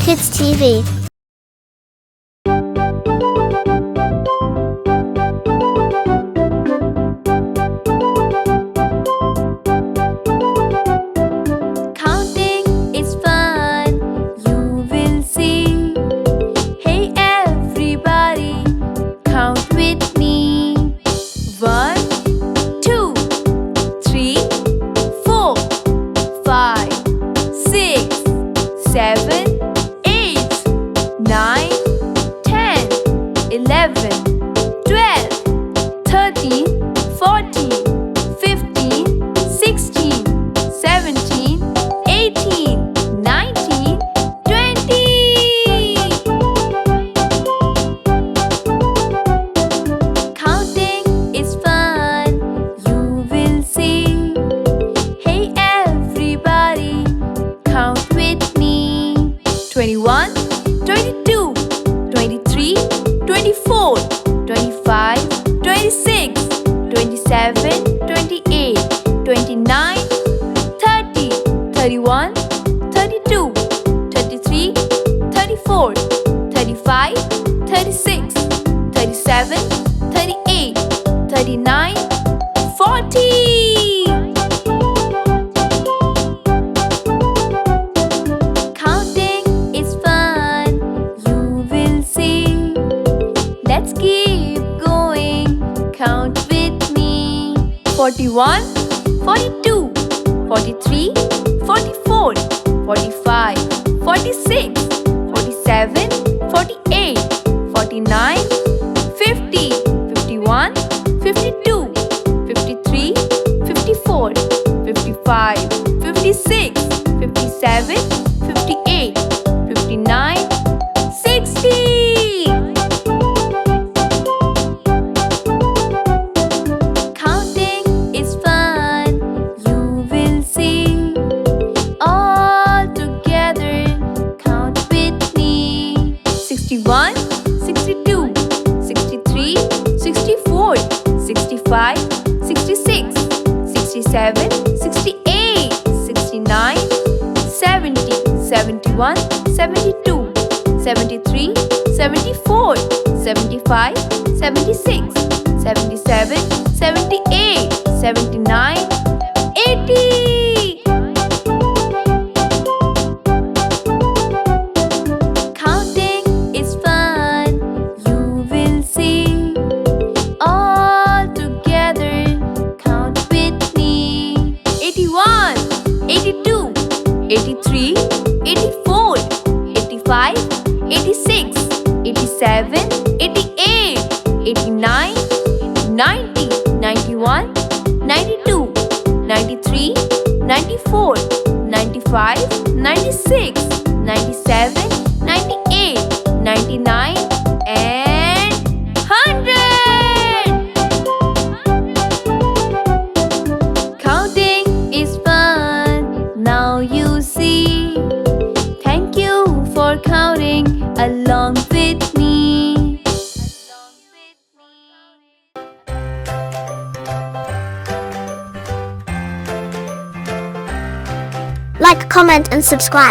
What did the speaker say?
smartkidstv. Counting is fun, you will see. Hey everybody, count with me. 1, 2, 3, 4, 5, 6, 7, 8, 9, 10, 11, 12, 13, 14, 15, 16, 17, 18, 19, 20. Counting is fun, you will see. Hey everybody, count with me. 21, 22, 23, 24, 25, 26, 27, 28, 29, 30, 31, 32, 33, 34, 35, 36, 37, 38, 39, 40. Counting is fun, you will see. Let's keep going, count with me. 41, 42, 43, 44, 45, 46, 47, 48, 49, 50, 51, 52, 53, 54, 55, 56, 57, 58, 59, 60. Counting is fun, you will see. All together, count with me. 61, 62, 63, 64, 65, 66, 67, 68, 69, 70, 71, 72, 73, 74, 75, 76, 77, 78, 79, 80. Counting is fun, you will see. All together, count with me. 81, 82, 83, 84, 85, 86, 87, 88, 89, 90, 91, 92, 93, 94, 95, 96, 97, 98, 99, and 100. Counting is fun, now you see. Thank you for counting along with me. Like, comment and subscribe.